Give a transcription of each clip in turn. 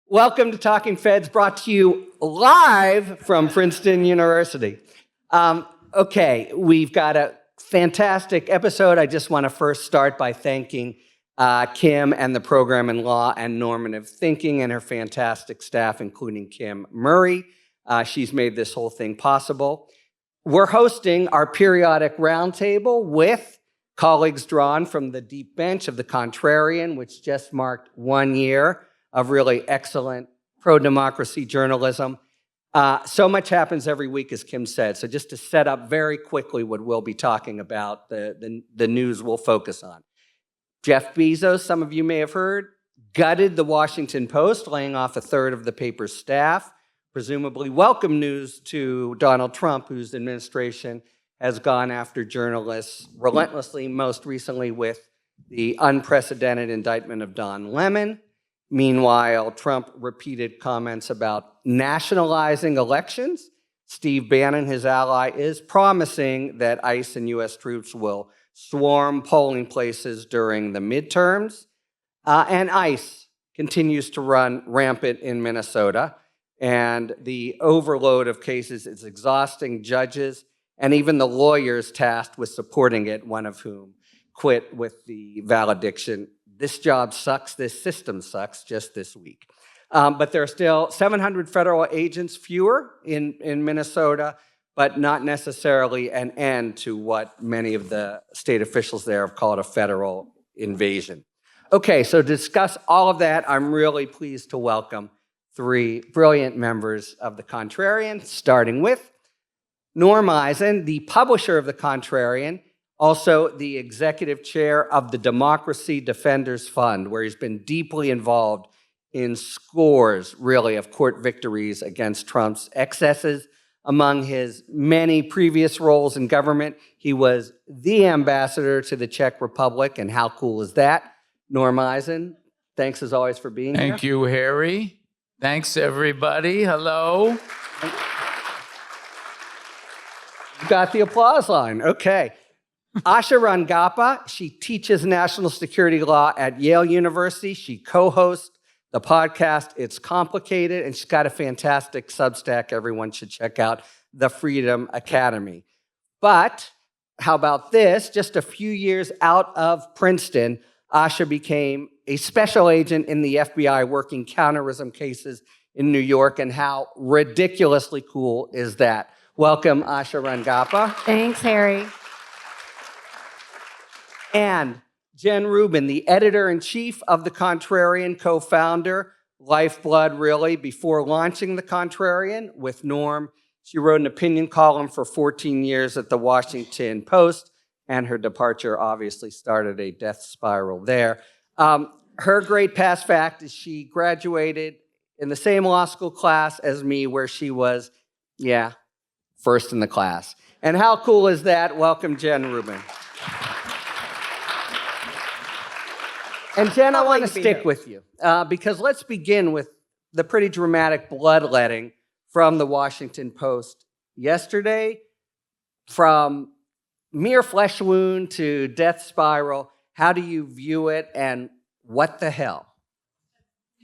Welcome to Talking Feds, brought to you live from Princeton University. Okay, we've got a fantastic episode. I just want to first start by thanking Kim and the program in law and normative thinking and her fantastic staff, including Kim Murray. She's made this whole thing possible. We're hosting our periodic roundtable with colleagues drawn from the deep bench of the Contrarian, which just marked 1 year of really excellent pro-democracy journalism. So much happens every week, as Kim said. So just to set up very quickly what we'll be talking about, the news we'll focus on. Jeff Bezos, some of you may have heard, gutted the Washington Post, laying off a third of the paper's staff. Presumably welcome news to Donald Trump, whose administration has gone after journalists relentlessly, most recently with the unprecedented indictment of Don Lemon. Meanwhile, Trump repeated comments about nationalizing elections. Steve Bannon, his ally, is promising that ICE and U.S. troops will swarm polling places during the midterms. And ICE continues to run rampant in Minnesota. And the overload of cases is exhausting judges and even the lawyers tasked with supporting it, one of whom quit with the valediction, "This job sucks, this system sucks," just this week. But there are still 700 federal agents fewer in Minnesota, but not necessarily an end to what many of the state officials there have called a federal invasion. Okay, so to discuss all of that, I'm really pleased to welcome three brilliant members of the Contrarian, starting with Norm Eisen, the publisher of the Contrarian, also the executive chair of the Democracy Defenders Fund, where he's been deeply involved in scores, really, of court victories against Trump's excesses. Among his many previous roles in government, he was the ambassador to the Czech Republic, and how cool is that? Norm Eisen, thanks as always for being here. Thank you, Harry. Thanks, everybody. Hello. You got the applause line. Okay. Asha Rangappa, she teaches national security law at Yale University. She co-hosts the podcast It's Complicated, and she's got a fantastic Substack everyone should check out, The Freedom Academy. But how about this? Just a few years out of Princeton, Asha became a special agent in the FBI working counterterrorism cases in New York, and how ridiculously cool is that? Welcome, Asha Rangappa. Thanks, Harry. And Jen Rubin, the editor-in-chief of The Contrarian, co-founder, lifeblood, really, before launching The Contrarian with Norm. She wrote an opinion column for 14 years at the Washington Post, and her departure obviously started a death spiral there. Her great past fact is she graduated in the same law school class as me, where she was, first in the class. And how cool is that? Welcome, Jen Rubin. And Jen, I want to stick with you because let's begin with the pretty dramatic bloodletting from the Washington Post yesterday. From mere flesh wound to death spiral, how do you view it, and what the hell?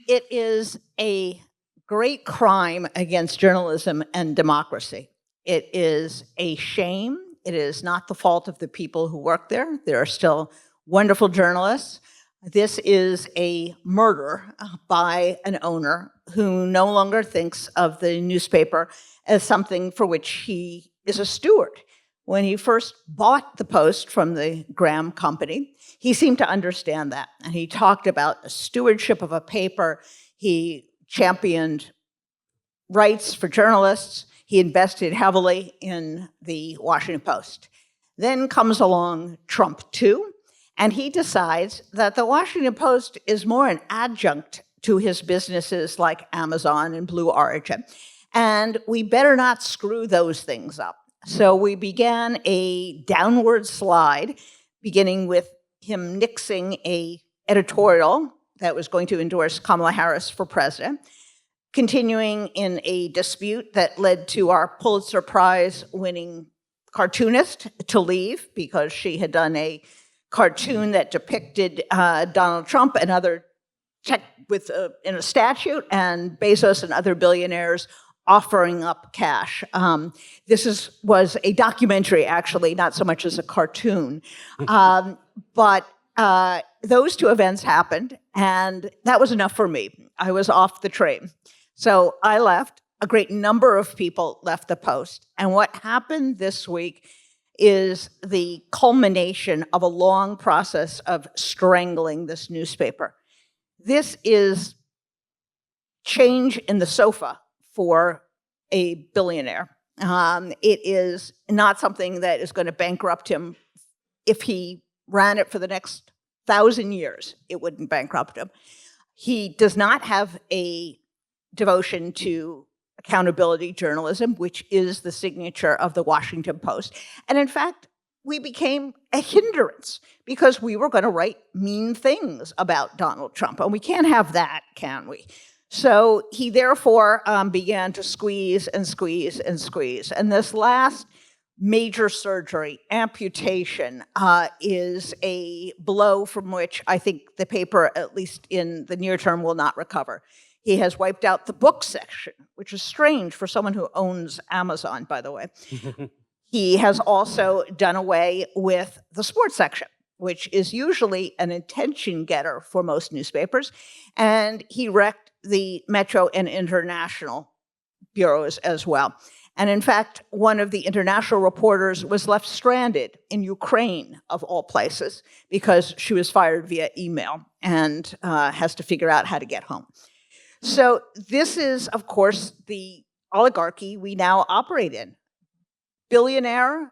It is a great crime against journalism and democracy. It is a shame. It is not the fault of the people who work there. There are still wonderful journalists. This is a murder by an owner who no longer thinks of the newspaper as something for which he is a steward. When he first bought the Post from the Graham Company, he seemed to understand that. And he talked about the stewardship of a paper. He championed rights for journalists. He invested heavily in the Washington Post. Then comes along Trump 2, and he decides that the Washington Post is more an adjunct to his businesses like Amazon and Blue Origin. And we better not screw those things up. So we began a downward slide, beginning with him nixing an editorial that was going to endorse Kamala Harris for president, continuing in a dispute that led to our Pulitzer Prize-winning cartoonist to leave because she had done a cartoon that depicted Donald Trump and other check with in a statute, and Bezos and other billionaires offering up cash. Was a documentary, actually, not so much as a cartoon. But those two events happened, and that was enough for me. I was off the train. So I left. A great number of people left the Post. And what happened this week is the culmination of a long process of strangling this newspaper. This is change in the sofa for a billionaire. It is not something that is going to bankrupt him. If he ran it for the next 1,000 years, it wouldn't bankrupt him. He does not have a devotion to accountability journalism, which is the signature of the Washington Post. And in fact, we became a hindrance because we were going to write mean things about Donald Trump. And we can't have that, can we? So he therefore began to squeeze and squeeze and squeeze. And this last major surgery, amputation, is a blow from which I think the paper, at least in the near term, will not recover. He has wiped out the book section, which is strange for someone who owns Amazon, by the way. He has also done away with the sports section, which is usually an attention getter for most newspapers. And he wrecked the Metro and International bureaus as well. And in fact, one of the international reporters was left stranded in Ukraine, of all places, because she was fired via email and has to figure out how to get home. So this is, of course, the oligarchy we now operate in. Billionaire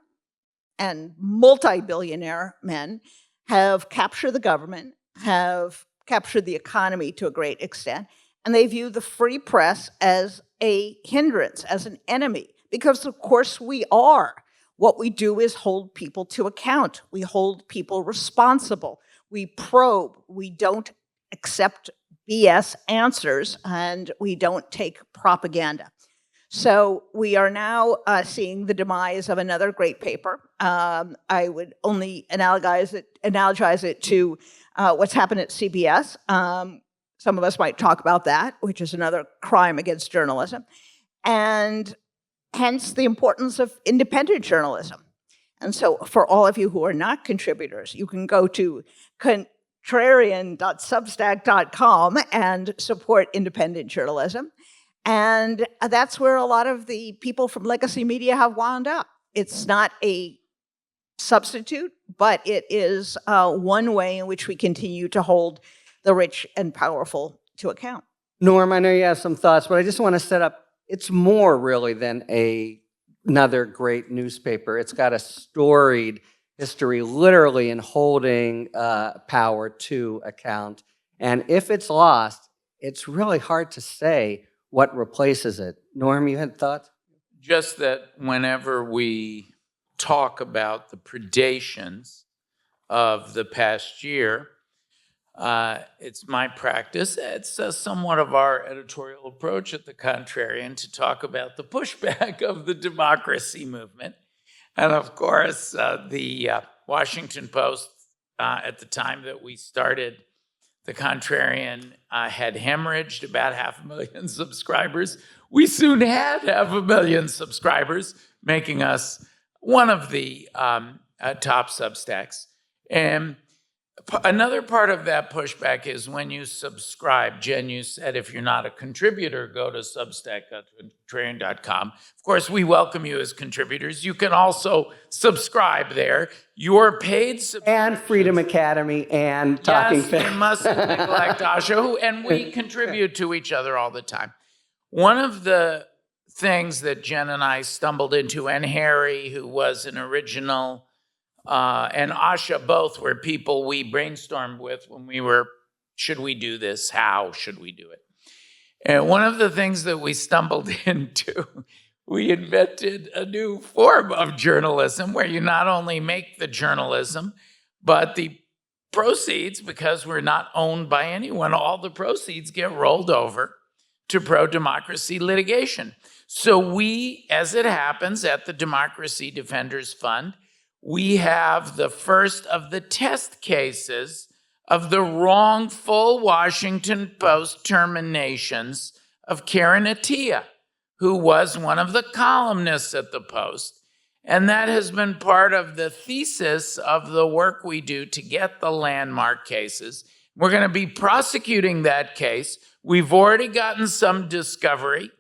and multi-billionaire men have captured the government, have captured the economy to a great extent, and they view the free press as a hindrance, as an enemy, because of course we are. What we do is hold people to account. We hold people responsible. We probe. We don't accept BS answers, and we don't take propaganda. So we are now seeing the demise of another great paper. I would only analogize it to what's happened at CBS. Some of us might talk about that, which is another crime against journalism. And hence the importance of independent journalism. And so for all of you who are not contributors, you can go to Contrarian.substack.com and support independent journalism. And that's where a lot of the people from legacy media have wound up. It's not a substitute, but it is one way in which we continue to hold the rich and powerful to account. Norm, I know you have some thoughts, but I just want to set up, it's more really than another great newspaper. It's got a storied history, literally, in holding power to account. And if it's lost, it's really hard to say what replaces it. Norm, you had thoughts? Just that whenever we talk about the predations of the past year, it's my practice, it's somewhat of our editorial approach at the Contrarian to talk about the pushback of the democracy movement. And of course, the Washington Post, at the time that we started, the Contrarian had hemorrhaged about 500,000 subscribers. We soon had 500,000 subscribers, making us one of the top Substacks. And another part of that pushback is when you subscribe. Jen, you said if you're not a contributor, go to substack.contrarian.com. Of course, we welcome you as contributors. You can also subscribe there. Your paid And Freedom Academy and Talking Yes, Fast. we mustn't neglect Asha, and we contribute to each other all the time. One of the things that Jen and I stumbled into, and Harry, who was an original, and Asha both were people we brainstormed with when we were, should we do this? How should we do it? And one of the things that we stumbled into, we invented a new form of journalism where you not only make the journalism, but the proceeds, because we're not owned by anyone, all the proceeds get rolled over to pro-democracy litigation. So we, as it happens at the Democracy Defenders Fund, we have the first of the test cases of the wrongful Washington Post terminations of Karen Attiah, who was one of the columnists at the Post. And that has been part of the thesis of the work we do to get the landmark cases. We're going to be prosecuting that case. We've already gotten some discovery,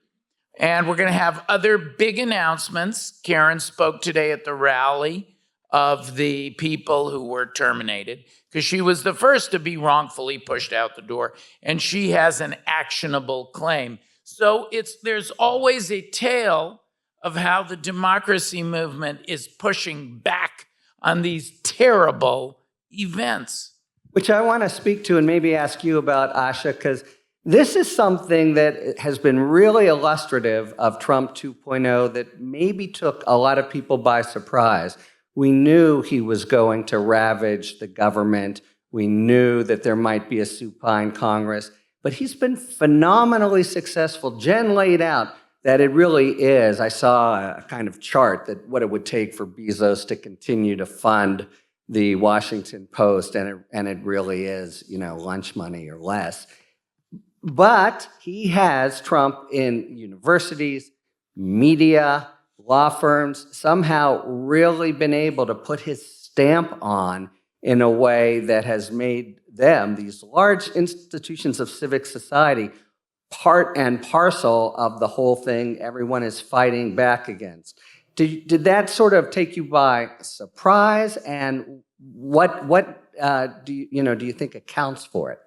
and we're going to have other big announcements. Karen spoke today at the rally of the people who were terminated, because she was the first to be wrongfully pushed out the door, and she has an actionable claim. So there's always a tale of how the democracy movement is pushing back on these terrible events. Which I want to speak to and maybe ask you about, Asha, because this is something that has been really illustrative of Trump 2.0 that maybe took a lot of people by surprise. We knew he was going to ravage the government. We knew that there might be a supine Congress, but he's been phenomenally successful. Jen laid out that it really is. I saw a kind of chart that what it would take for Bezos to continue to fund the Washington Post, and it really is, lunch money or less. But he has Trump in universities, media, law firms, somehow really been able to put his stamp on in a way that has made them, these large institutions of civic society, part and parcel of the whole thing everyone is fighting back against. Did that sort of take you by surprise? And what do you think accounts for it?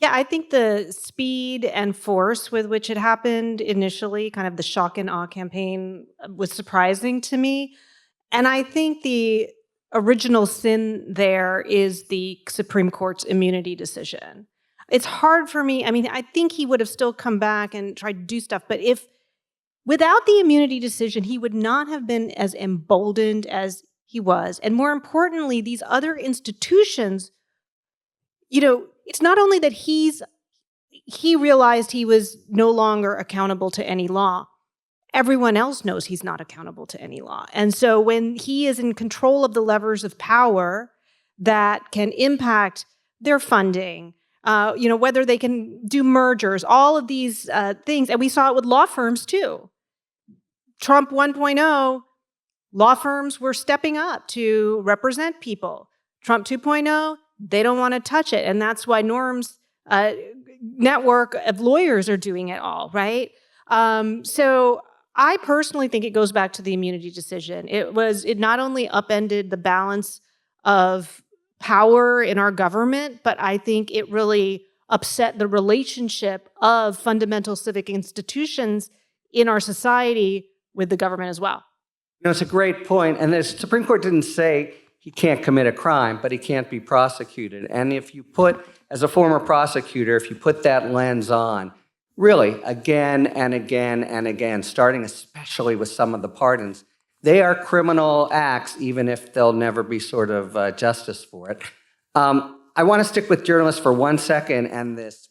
Yeah, I think the speed and force with which it happened initially, kind of the shock and awe campaign, was surprising to me. And I think the original sin there is the Supreme Court's immunity decision. It's hard for me. I mean, I think he would have still come back and tried to do stuff, but without the immunity decision, he would not have been as emboldened as he was. And more importantly, these other institutions, it's not only that he realized he was no longer accountable to any law. Everyone else knows he's not accountable to any law. And so when he is in control of the levers of power that can impact their funding, whether they can do mergers, all of these things. And we saw it with law firms too. Trump 1.0, law firms were stepping up to represent people. Trump 2.0, they don't want to touch it. And that's why Norm's network of lawyers are doing it all, right? So I personally think it goes back to the immunity decision. It not only upended the balance of power in our government, but I think it really upset the relationship of fundamental civic institutions in our society with the government as well. It's a great point. And the Supreme Court didn't say he can't commit a crime, but he can't be prosecuted. And if you as a former prosecutor, if you put that lens on, really, again and again and again, starting especially with some of the pardons, they are criminal acts, even if there'll never be sort of justice for it. I want to stick with journalists for 1 second and this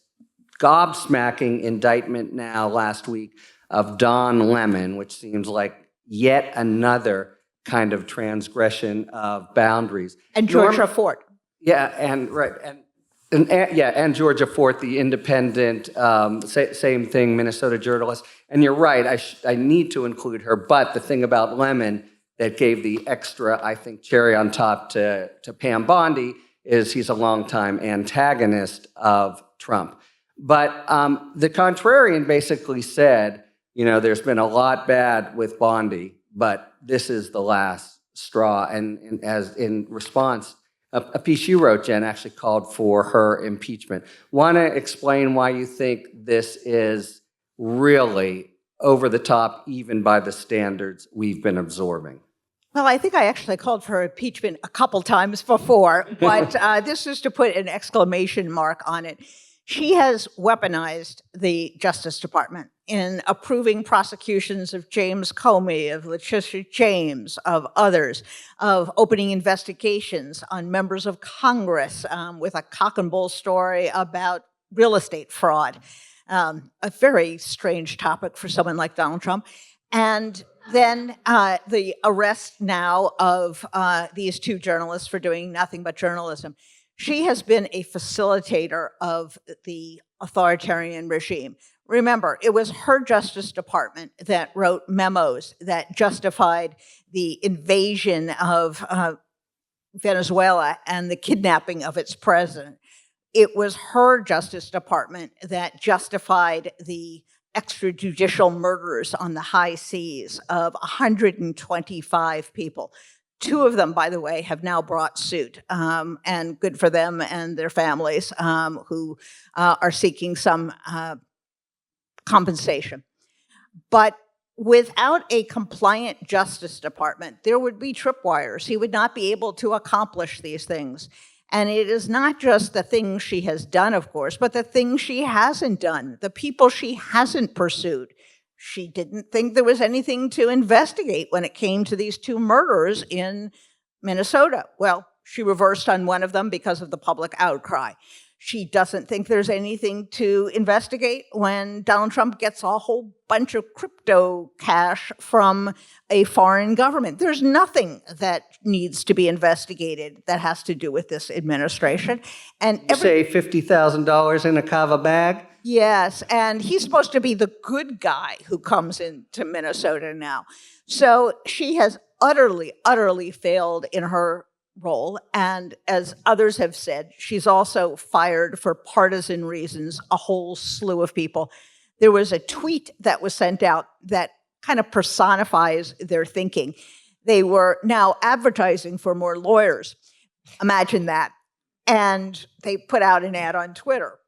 gobsmacking indictment now last week of Don Lemon, which seems like yet another kind of transgression of boundaries. And Georgia Fort. Yeah, and Georgia Fort, the independent, same thing, Minnesota journalist. And you're right, I need to include her. But the thing about Lemon that gave the extra, I think, cherry on top to Pam Bondi is he's a longtime antagonist of Trump. But the Contrarian basically said, there's been a lot bad with Bondi, but this is the last straw. And as in response, a piece you wrote, Jen, actually called for her impeachment. Want to explain why you think this is really over the top, even by the standards we've been absorbing? Well, I think I actually called for impeachment a couple times before, but this is to put an exclamation mark on it. She has weaponized the Justice Department in approving prosecutions of James Comey, of Letitia James, of others, of opening investigations on members of Congress with a cock and bull story about real estate fraud. A very strange topic for someone like Donald Trump. And then the arrest now of these two journalists for doing nothing but journalism. She has been a facilitator of the authoritarian regime. Remember, it was her Justice Department that wrote memos that justified the invasion of Venezuela and the kidnapping of its president. It was her Justice Department that justified the extrajudicial murders on the high seas of 125 people. 2 of them, by the way, have now brought suit, and good for them and their families who are seeking some compensation. But without a compliant Justice Department, there would be tripwires. He would not be able to accomplish these things. And it is not just the things she has done, of course, but the things she hasn't done, the people she hasn't pursued. She didn't think there was anything to investigate when it came to these 2 murders in Minnesota. Well, she reversed on one of them because of the public outcry. She doesn't think there's anything to investigate when Donald Trump gets a whole bunch of crypto cash from a foreign government. There's nothing that needs to be investigated that has to do with this administration. And You say $50,000 in a kava bag? Yes, and he's supposed to be the good guy who comes into Minnesota now. So she has utterly, utterly failed in her role. And as others have said, she's also fired for partisan reasons a whole slew of people. There was a tweet that was sent out that kind of personifies their thinking. They were now advertising for more lawyers. Imagine that. And they put out an ad on Twitter.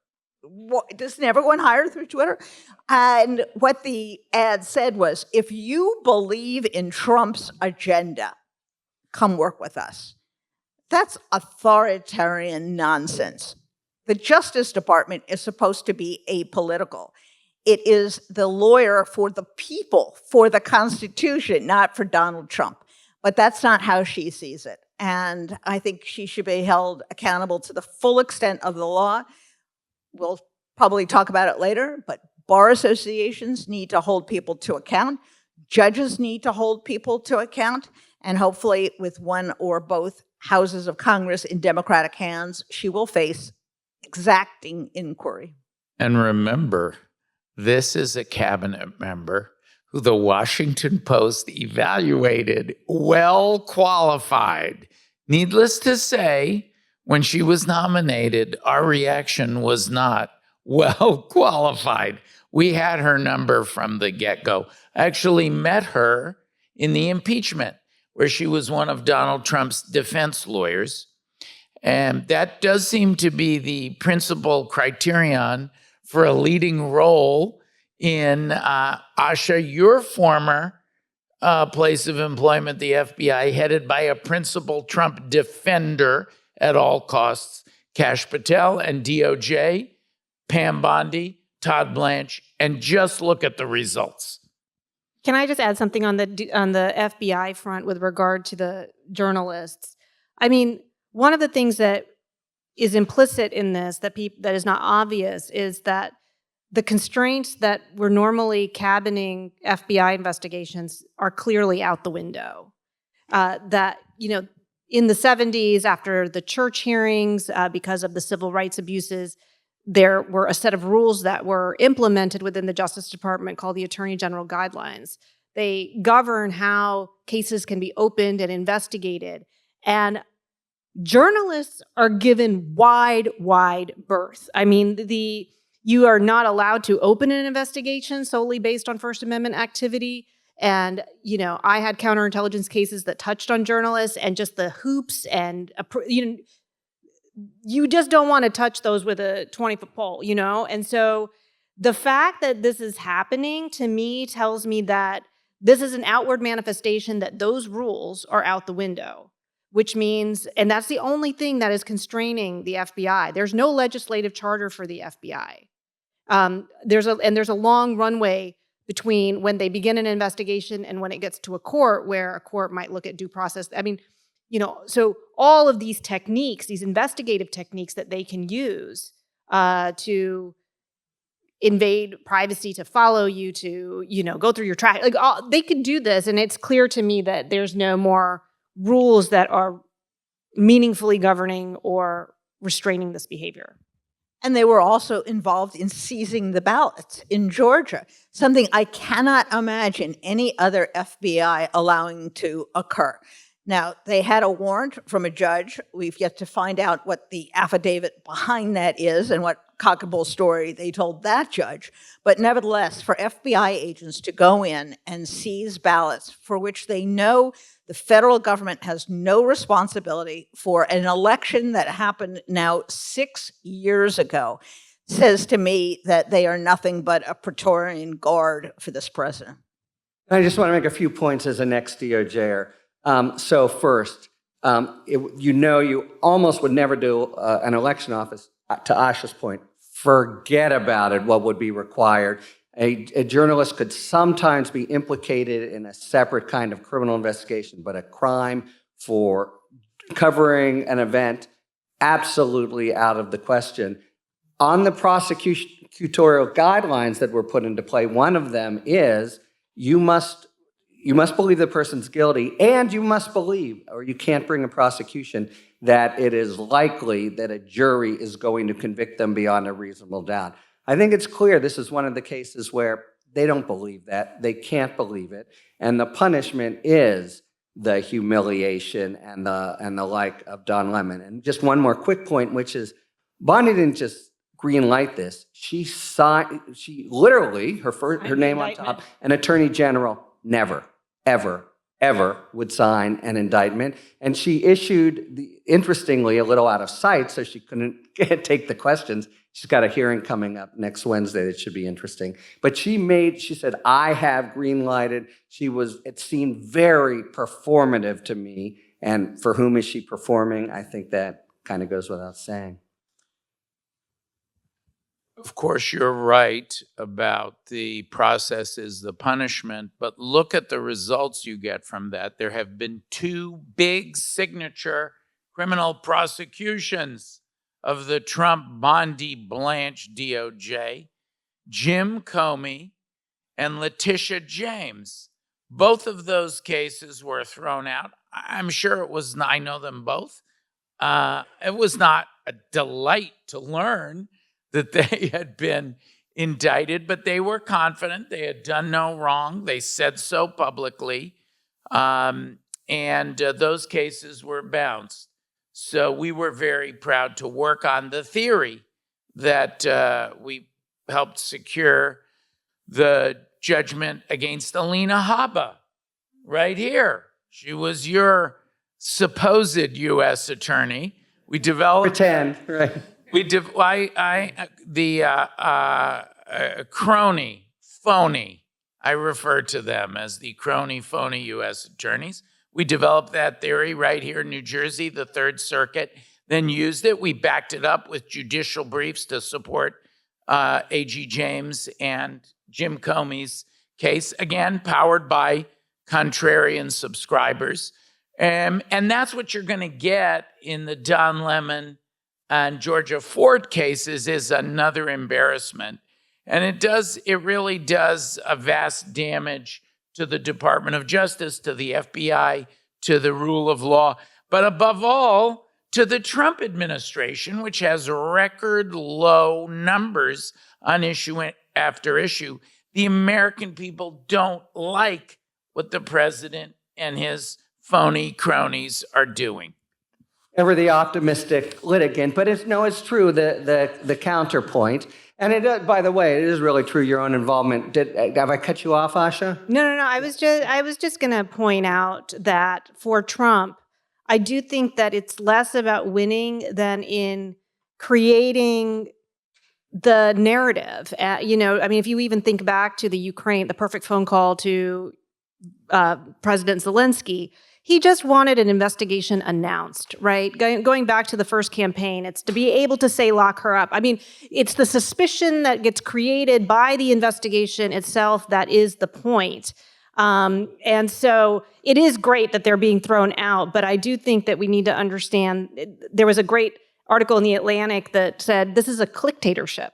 Doesn't everyone hire through Twitter? And what the ad said was, if you believe in Trump's agenda, come work with us. That's authoritarian nonsense. The Justice Department is supposed to be apolitical. It is the lawyer for the people, for the Constitution, not for Donald Trump. But that's not how she sees it. And I think she should be held accountable to the full extent of the law. We'll probably talk about it later, but bar associations need to hold people to account. Judges need to hold people to account. And hopefully with one or both houses of Congress in Democratic hands, she will face exacting inquiry. And remember, this is a cabinet member who the Washington Post evaluated well qualified. Needless to say, when she was nominated, our reaction was not well qualified. We had her number from the get-go. I actually met her in the impeachment, where she was one of Donald Trump's defense lawyers. And that does seem to be the principal criterion for a leading role in Asha, your former place of employment, the FBI, headed by a principal Trump defender at all costs, Kash Patel, and DOJ, Pam Bondi, Todd Blanche, and just look at the results. Can I just add something on the FBI front with regard to the journalists? I mean, one of the things that is implicit in this that is not obvious is that the constraints that were normally cabining FBI investigations are clearly out the window. That, you know, in the 70s, after the church hearings, because of the civil rights abuses, there were a set of rules that were implemented within the Justice Department called the Attorney General Guidelines. They govern how cases can be opened and investigated. And journalists are given wide berth. I mean, you are not allowed to open an investigation solely based on First Amendment activity. And, you know, I had counterintelligence cases that touched on journalists and just the hoops and, you know, you just don't want to touch those with a 20-foot pole, you know? And so the fact that this is happening to me tells me that this is an outward manifestation that those rules are out the window, which means, and that's the only thing that is constraining the FBI. There's no legislative charter for the FBI. There's a long runway between when they begin an investigation and when it gets to a court, where a court might look at due process. I mean, you know, so all of these techniques, these investigative techniques that they can use to invade privacy, to follow you, to, you know, go through your track, like they can do this. And it's clear to me that there's no more rules that are meaningfully governing or restraining this behavior. And they were also involved in seizing the ballots in Georgia, something I cannot imagine any other FBI allowing to occur. Now, they had a warrant from a judge. We've yet to find out what the affidavit behind that is and what cockable story they told that judge. But nevertheless, for FBI agents to go in and seize ballots for which they know the federal government has no responsibility for an election that happened now 6 years ago says to me that they are nothing but a Praetorian guard for this president. I just want to make a few points as an ex-DOJer. So first, you almost would never do an election office. To Asha's point, forget about it, what would be required. A journalist could sometimes be implicated in a separate kind of criminal investigation, but a crime for covering an event, absolutely out of the question. On the prosecutorial guidelines that were put into play, one of them is you must believe the person's guilty, and you must believe, or you can't bring a prosecution, that it is likely that a jury is going to convict them beyond a reasonable doubt. I think it's clear this is one of the cases where they don't believe that. They can't believe it. And the punishment is the humiliation and the like of Don Lemon. And just one more quick point, which is Bonnie didn't just green light this. She literally, her name on top, an attorney general never, ever, ever would sign an indictment. And she issued, interestingly, a little out of sight, so she couldn't take the questions. She's got a hearing coming up next Wednesday that should be interesting. But she said, I have green lighted. It seemed very performative to me. And for whom is she performing? I think that kind of goes without saying. Of course, you're right about the process is the punishment, but look at the results you get from that. There have been 2 big signature criminal prosecutions of the Trump Bondi Blanche DOJ, Jim Comey and Letitia James. Both of those cases were thrown out. I'm sure I know them both. It was not a delight to learn that they had been indicted, but they were confident they had done no wrong. They said so publicly, and those cases were bounced. So we were very proud to work on the theory that we helped secure the judgment against Alina Habba right here. She was your supposed U.S. attorney. We developed... Pretend, right. Crony, phony, I refer to them as the crony, phony U.S. attorneys. We developed that theory right here in New Jersey. The Third Circuit then used it. We backed it up with judicial briefs to support A.G. James and Jim Comey's case, again, powered by Contrarian subscribers. And that's what you're going to get in the Don Lemon and Georgia Ford cases is another embarrassment. And it really does a vast damage to the Department of Justice, to the FBI, to the rule of law, but above all, to the Trump administration, which has record low numbers on issue after issue. The American people don't like what the president and his phony cronies are doing. Ever the optimistic litigant, but it's true, the counterpoint. And it, by the way, it is really true, your own involvement. Have I cut you off, Asha? No. I was just going to point out that for Trump, I do think that it's less about winning than in creating the narrative. If you even think back to the perfect phone call to President Zelensky, he just wanted an investigation announced, right? Going back to the first campaign, it's to be able to say, lock her up. I mean, it's the suspicion that gets created by the investigation itself that is the point. And so it is great that they're being thrown out, but I do think that we need to understand, there was a great article in The Atlantic that said, this is a clicktatorship.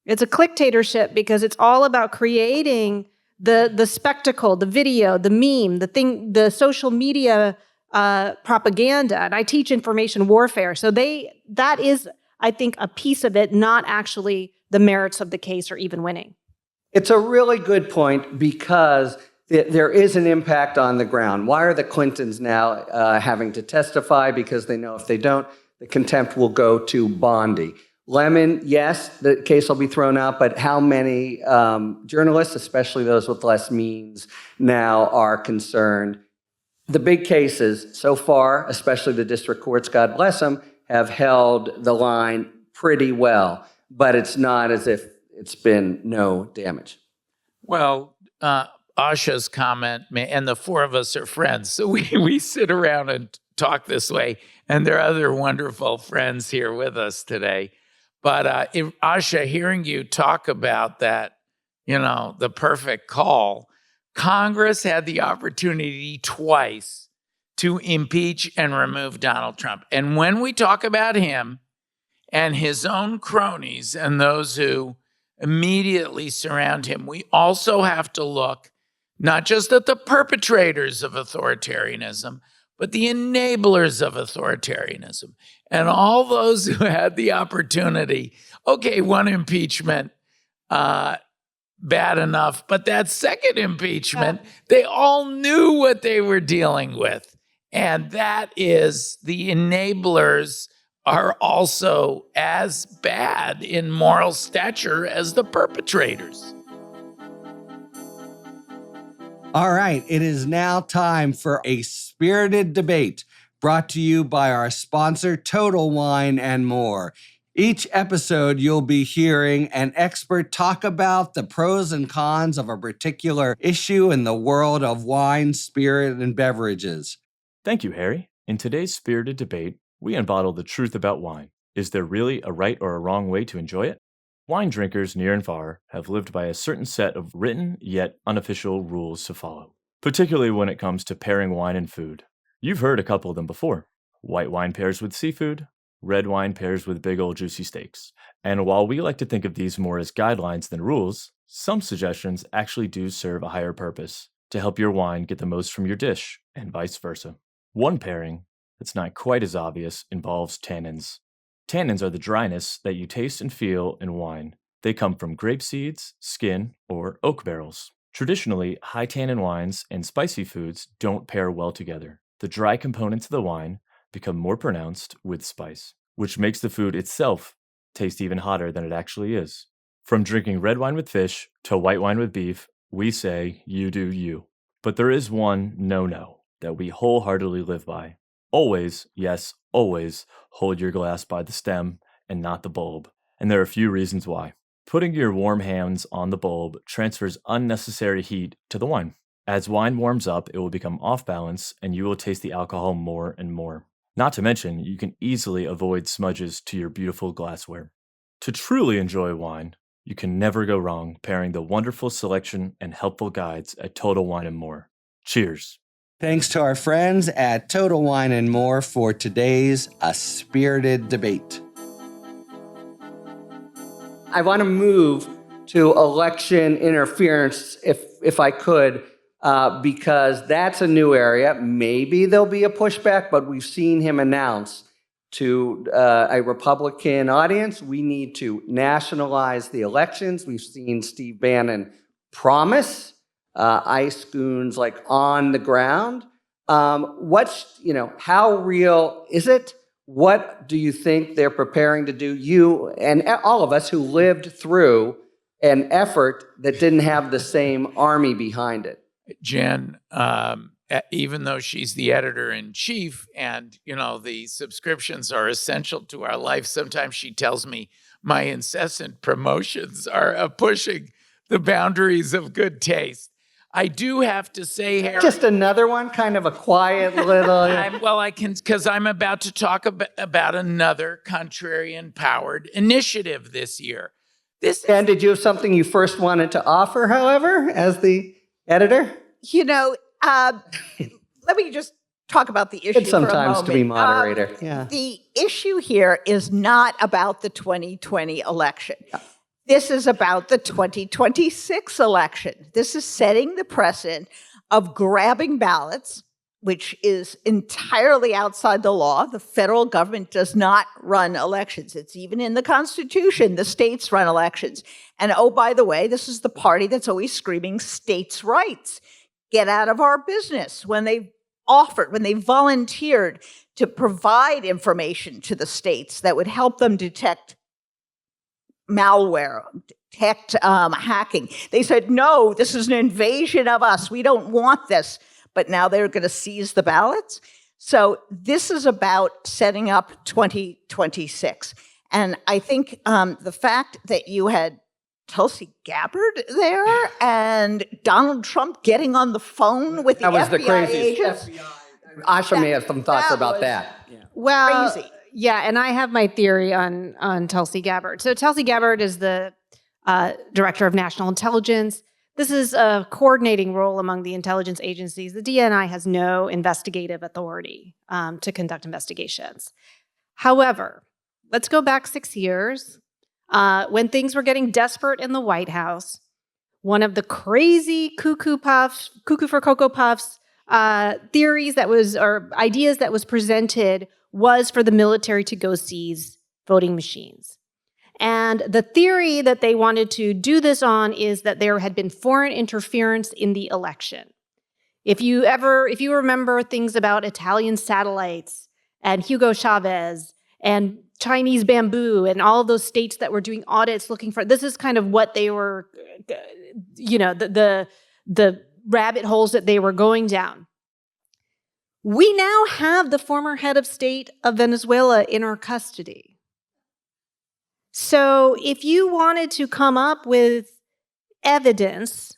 It's a clicktatorship because it's all about creating the spectacle, the video, the meme, the social media propaganda, and I teach information warfare. So that is, I think, a piece of it, not actually the merits of the case or even winning. It's a really good point because there is an impact on the ground. Why are the Clintons now having to testify? Because they know if they don't, the contempt will go to Bondi. Lemon, yes, the case will be thrown out, but how many journalists, especially those with less means, now are concerned? The big cases so far, especially the district courts, God bless them, have held the line pretty well, but it's not as if it's been no damage. Well, Asha's comment, and the four of us are friends, so we sit around and talk this way, and there are other wonderful friends here with us today. But Asha, hearing you talk about that, the perfect call, Congress had the opportunity twice to impeach and remove Donald Trump. And when we talk about him and his own cronies and those who immediately surround him, we also have to look not just at the perpetrators of authoritarianism, but the enablers of authoritarianism. And all those who had the opportunity, okay, one impeachment, bad enough, but that second impeachment, they all knew what they were dealing with. And that is, the enablers are also as bad in moral stature as the perpetrators. All right, it is now time for a spirited debate brought to you by our sponsor, Total Wine and More. Each episode, you'll be hearing an expert talk about the pros and cons of a particular issue in the world of wine, spirit, and beverages. Thank you, Harry. In today's spirited debate, we unbottle the truth about wine. Is there really a right or a wrong way to enjoy it? Wine drinkers near and far have lived by a certain set of written yet unofficial rules to follow, particularly when it comes to pairing wine and food. You've heard a couple of them before. White wine pairs with seafood, red wine pairs with big old juicy steaks. And while we like to think of these more as guidelines than rules, some suggestions actually do serve a higher purpose to help your wine get the most from your dish, and vice versa. One pairing that's not quite as obvious involves tannins. Tannins are the dryness that you taste and feel in wine. They come from grape seeds, skin, or oak barrels. Traditionally, high tannin wines and spicy foods don't pair well together. The dry components of the wine become more pronounced with spice, which makes the food itself taste even hotter than it actually is. From drinking red wine with fish to white wine with beef, we say, you do you. But there is one no-no that we wholeheartedly live by. Always, yes, always, hold your glass by the stem and not the bulb. And there are a few reasons why. Putting your warm hands on the bulb transfers unnecessary heat to the wine. As wine warms up, it will become off balance and you will taste the alcohol more and more. Not to mention, you can easily avoid smudges to your beautiful glassware. To truly enjoy wine, you can never go wrong pairing the wonderful selection and helpful guides at Total Wine and More. Cheers. Thanks to our friends at Total Wine and More for today's A Spirited Debate. I want to move to election interference, if I could, because that's a new area. Maybe there'll be a pushback, but we've seen him announce to a Republican audience, we need to nationalize the elections. We've seen Steve Bannon promise ICE goons like on the ground. How real is it? What do you think they're preparing to do? You and all of us who lived through an effort that didn't have the same army behind it. Jen, even though she's the editor-in-chief and, the subscriptions are essential to our life, sometimes she tells me my incessant promotions are pushing the boundaries of good taste. I do have to say, Harry. Just another one, kind of a quiet little. Because I'm about to talk about another contrarian-powered initiative this year. And did you have something you first wanted to offer, however, as the editor? Let me just talk about the issue Good sometimes for a moment. To be moderator. Yeah. The issue here is not about the 2020 election. This is about the 2026 election. This is setting the precedent of grabbing ballots, which is entirely outside the law. The federal government does not run elections. It's even in the Constitution. The states run elections. And oh, by the way, this is the party that's always screaming states' rights. Get out of our business. When they volunteered to provide information to the states that would help them detect malware, detect hacking, they said, no, this is an invasion of us. We don't want this. But now they're going to seize the ballots. So this is about setting up 2026. And I think the fact that you had Tulsi Gabbard there and Donald Trump getting on the phone with the FBI That was the craziest. agents. Asha may have some thoughts that about was- that. Yeah. Well, Crazy. yeah, and I have my theory on Tulsi Gabbard. So Tulsi Gabbard is the director of national intelligence. This is a coordinating role among the intelligence agencies. The DNI has no investigative authority to conduct investigations. However, let's go back 6 years. When things were getting desperate in the White House, one of the crazy cuckoo for Cocoa Puffs theories or ideas that was presented was for the military to go seize voting machines. And the theory that they wanted to do this on is that there had been foreign interference in the election. If you remember things about Italian satellites and Hugo Chavez and Chinese bamboo and all of those states that were doing audits looking for, this is kind of what they were, the rabbit holes that they were going down. We now have the former head of state of Venezuela in our custody. So if you wanted to come up with evidence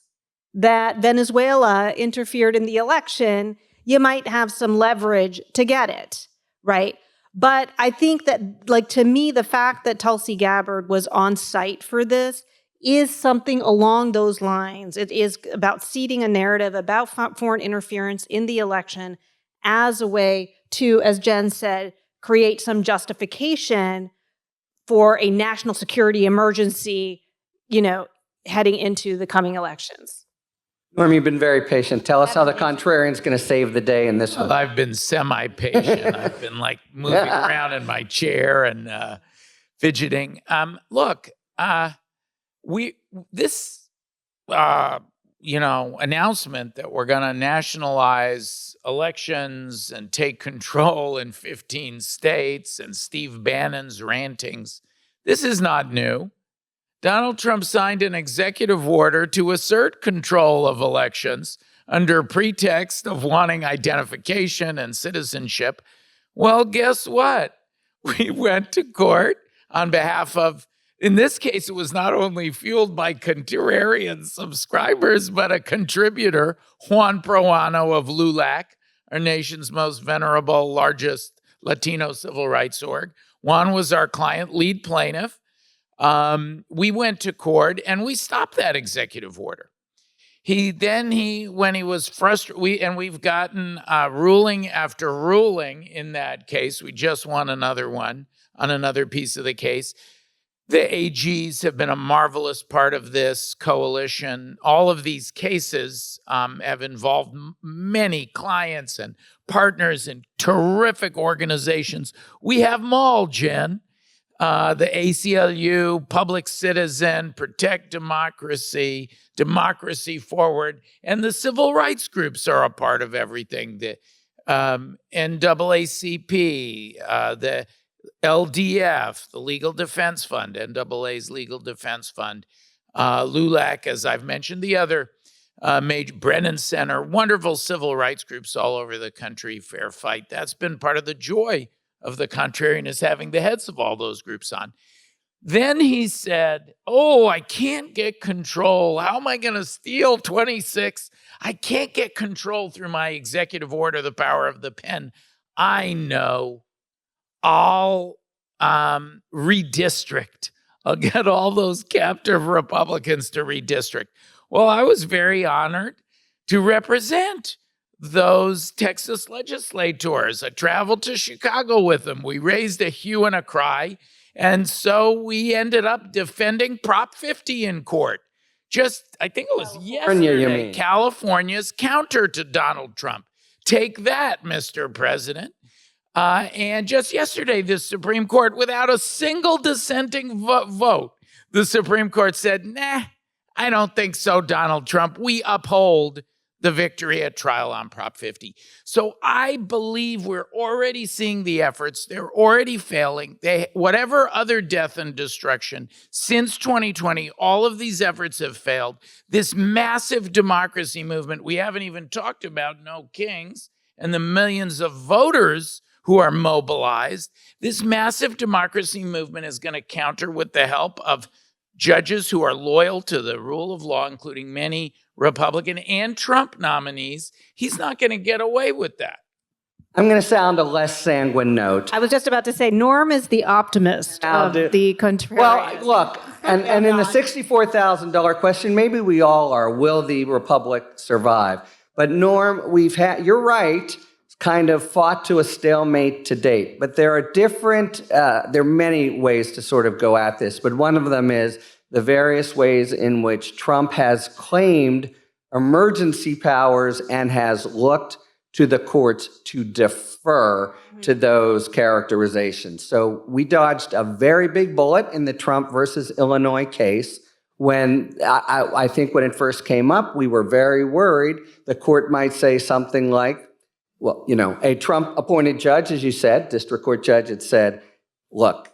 that Venezuela interfered in the election, you might have some leverage to get it, right? But I think that, to me, the fact that Tulsi Gabbard was on site for this is something along those lines. It is about seeding a narrative about foreign interference in the election as a way to, as Jen said, create some justification for a national security emergency, heading into the coming elections. Norm, you've been very patient. Tell us how the Contrarian's going to save the day in this one. I've been semi-patient. I've been moving around in my chair and fidgeting. This announcement that we're going to nationalize elections and take control in 15 states and Steve Bannon's rantings, this is not new. Donald Trump signed an executive order to assert control of elections under pretext of wanting identification and citizenship. Well, guess what? We went to court on behalf of, in this case, it was not only fueled by Contrarian subscribers, but a contributor, Juan Proano of LULAC, our nation's most venerable, largest Latino civil rights org. Juan was our client, lead plaintiff. We went to court and we stopped that executive order. When he was frustrated, we've gotten ruling after ruling in that case. We just won another one on another piece of the case. The AGs have been a marvelous part of this coalition. All of these cases have involved many clients and partners and terrific organizations. We have them all, Jen. The ACLU, Public Citizen, Protect Democracy, Democracy Forward, and the civil rights groups are a part of everything. The NAACP, the LDF, the Legal Defense Fund, NAA's Legal Defense Fund, LULAC, as I've mentioned, the other major Brennan Center, wonderful civil rights groups all over the country, Fair Fight. That's been part of the joy of the Contrarian, is having the heads of all those groups on. Then he said, I can't get control. How am I going to steal 26? I can't get control through my executive order, the power of the pen. I know. I'll redistrict. I'll get all those captive Republicans to redistrict. Well, I was very honored to represent those Texas legislators. I traveled to Chicago with them. We raised a hue and a cry. And so we ended up defending Prop 50 in court. I think it was yesterday, you mean. California's counter to Donald Trump. Take that, Mr. President. And just yesterday, the Supreme Court, without a single dissenting vote, the Supreme Court said, nah, I don't think so, Donald Trump. We uphold the victory at trial on Prop 50. So I believe we're already seeing the efforts. They're already failing. Whatever other death and destruction, since 2020, all of these efforts have failed. This massive democracy movement, we haven't even talked about No Kings and the millions of voters who are mobilized. This massive democracy movement is going to counter with the help of judges who are loyal to the rule of law, including many Republican and Trump nominees. He's not going to get away with that. I'm going to sound a less sanguine note. I was just about to say, Norm is the optimist of the Contrarian. Well, look, and in the $64,000 question, maybe we all are. Will the Republic survive? But Norm, you're right, kind of fought to a stalemate to date. But there are many ways to sort of go at this. But one of them is the various ways in which Trump has claimed emergency powers and has looked to the courts to defer to those characterizations. So we dodged a very big bullet in the Trump versus Illinois case. When I think when it first came up, we were very worried the court might say something like, well, a Trump-appointed judge, as you said, district court judge, had said, look,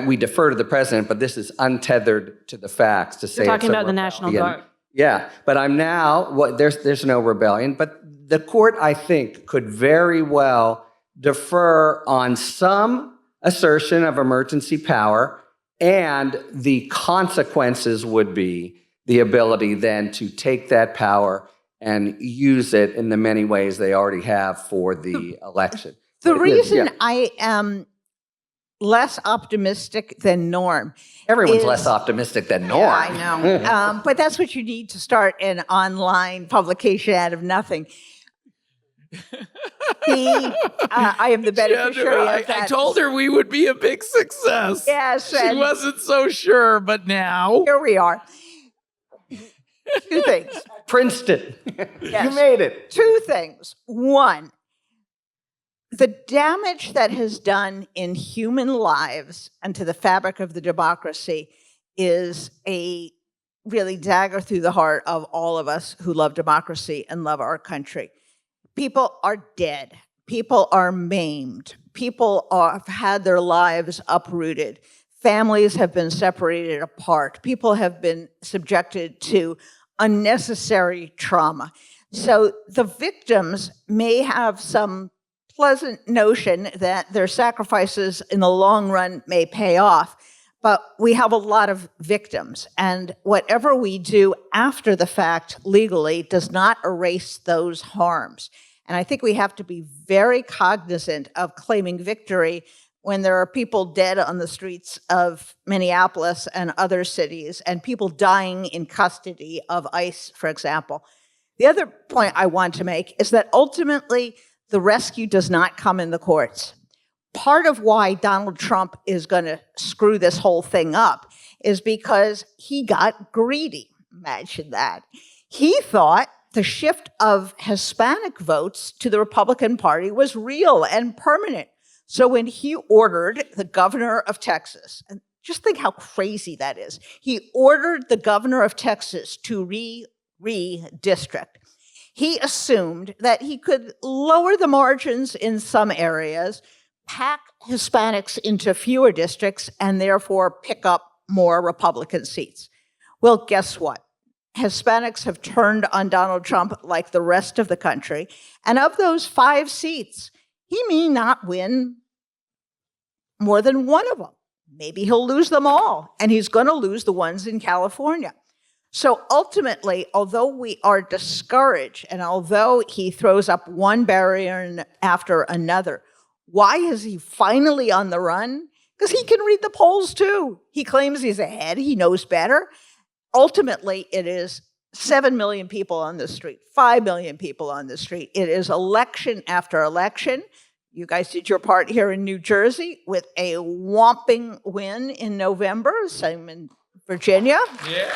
we defer to the president, but this is untethered to the facts to say You're it's talking a about the National rebellion. Guard. Yeah, but I'm now, there's no rebellion, but the court, I think, could very well defer on some assertion of emergency power, and the consequences would be the ability then to take that power and use it in the many ways they already have for the election. The reason I am less optimistic than Norm. Everyone's less optimistic than Norm. Yeah, I know. But that's what you need to start an online publication out of nothing. I am the beneficiary of that. I told her we would be a big success. Yes. She wasn't so sure, but now. Here we are. Two things. Princeton. Yes. You made it. Two things. One, the damage that has done in human lives and to the fabric of the democracy is a really dagger through the heart of all of us who love democracy and love our country. People are dead. People are maimed. People have had their lives uprooted. Families have been separated apart. People have been subjected to unnecessary trauma. So the victims may have some pleasant notion that their sacrifices in the long run may pay off, but we have a lot of victims, and whatever we do after the fact legally does not erase those harms. And I think we have to be very cognizant of claiming victory when there are people dead on the streets of Minneapolis and other cities, and people dying in custody of ICE, for example. The other point I want to make is that ultimately the rescue does not come in the courts. Part of why Donald Trump is going to screw this whole thing up is because he got greedy. Imagine that. He thought the shift of Hispanic votes to the Republican Party was real and permanent. So when he ordered the governor of Texas, and just think how crazy that is, he ordered the governor of Texas to redistrict. He assumed that he could lower the margins in some areas, pack Hispanics into fewer districts, and therefore pick up more Republican seats. Well, guess what? Hispanics have turned on Donald Trump like the rest of the country. And of those 5 seats, he may not win more than one of them. Maybe he'll lose them all, and he's going to lose the ones in California. So ultimately, although we are discouraged, and although he throws up one barrier after another, why is he finally on the run? Because he can read the polls too. He claims he's ahead, he knows better. Ultimately, it is 7 million people on the street, 5 million people on the street. It is election after election. You guys did your part here in New Jersey with a whomping win in November, same in Virginia. Yes.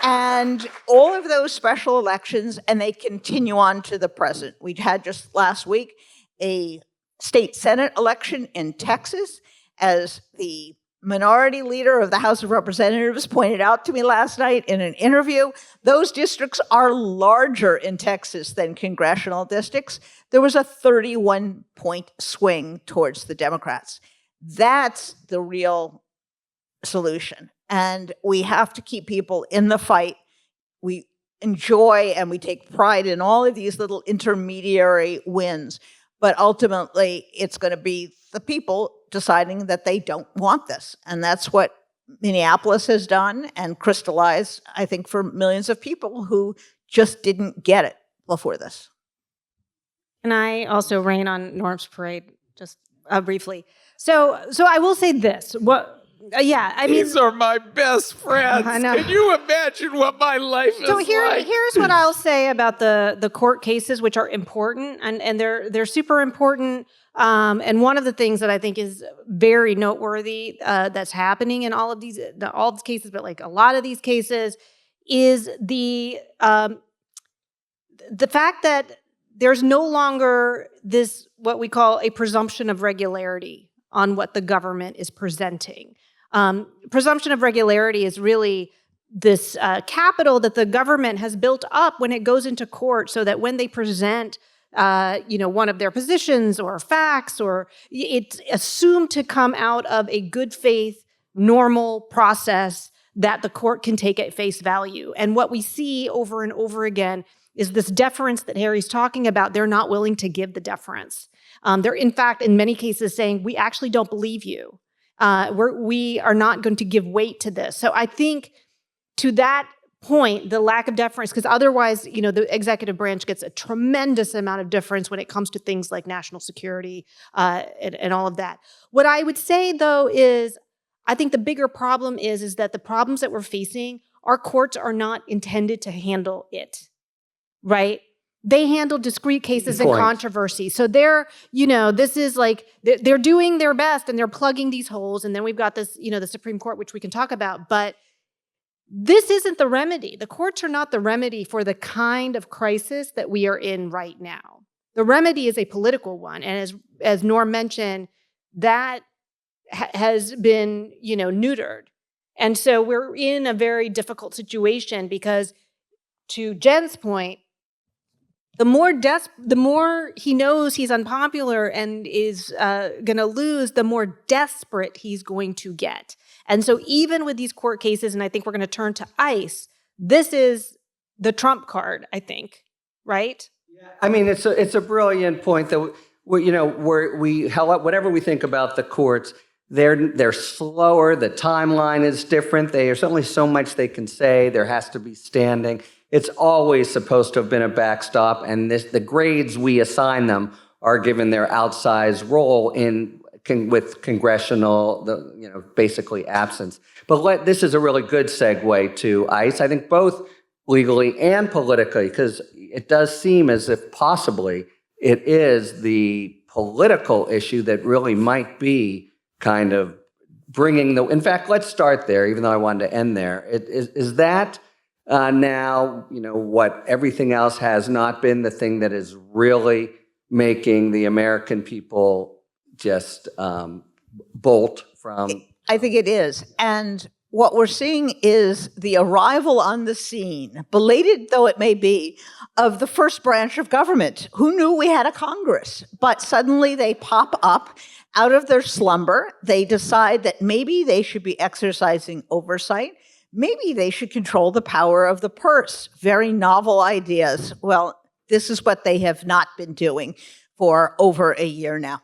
And all of those special elections, and they continue on to the present. We had just last week a state Senate election in Texas, as the minority leader of the House of Representatives pointed out to me last night in an interview. Those districts are larger in Texas than congressional districts. There was a 31-point swing towards the Democrats. That's the real solution. And we have to keep people in the fight. We enjoy and we take pride in all of these little intermediary wins. But ultimately, it's going to be the people deciding that they don't want this. And that's what Minneapolis has done and crystallized, I think, for millions of people who just didn't get it before this. And I also rain on Norm's parade, just briefly. So I will say this. These are my best friends. I know. Can you imagine what my life is like? Here's what I'll say about the court cases, which are important, and they're super important. And one of the things that I think is very noteworthy that's happening in all the cases, but like a lot of these cases, is the fact that there's no longer this, what we call a presumption of regularity on what the government is presenting. Presumption of regularity is really this capital that the government has built up when it goes into court, so that when they present one of their positions or facts, or it's assumed to come out of a good faith, normal process that the court can take at face value. And what we see over and over again is this deference that Harry's talking about. They're not willing to give the deference. They're, in fact, in many cases saying, we actually don't believe you. We are not going to give weight to this. So I think to that point, the lack of deference, because otherwise, the executive branch gets a tremendous amount of deference when it comes to things like national security and all of that. What I would say, though, is I think the bigger problem is that the problems that we're facing, our courts are not intended to handle it, right? They handle discrete cases and controversy. So this is like, they're doing their best and they're plugging these holes. And then we've got this, the Supreme Court, which we can talk about. But this isn't the remedy. The courts are not the remedy for the kind of crisis that we are in right now. The remedy is a political one. And as Norm mentioned, that has been, neutered. And so we're in a very difficult situation because, to Jen's point, the more he knows he's unpopular and is going to lose, the more desperate he's going to get. And so even with these court cases, and I think we're going to turn to ICE, this is the trump card, I think, right? I mean, it's a brilliant point that whatever we think about the courts, they're slower. The timeline is different. There's only so much they can say. There has to be standing. It's always supposed to have been a backstop, and the grades we assign them are given their outsized role with congressional, basically absence. But this is a really good segue to ICE. I think both legally and politically, because it does seem as if possibly it is the political issue that really might be kind of bringing in fact, let's start there, even though I wanted to end there. Is that now, what everything else has not been, the thing that is really making the American people just bolt from? I think it is. And what we're seeing is the arrival on the scene, belated though it may be, of the first branch of government. Who knew we had a Congress? But suddenly they pop up out of their slumber. They decide that maybe they should be exercising oversight. Maybe they should control the power of the purse. Very novel ideas. Well, this is what they have not been doing for over a year now.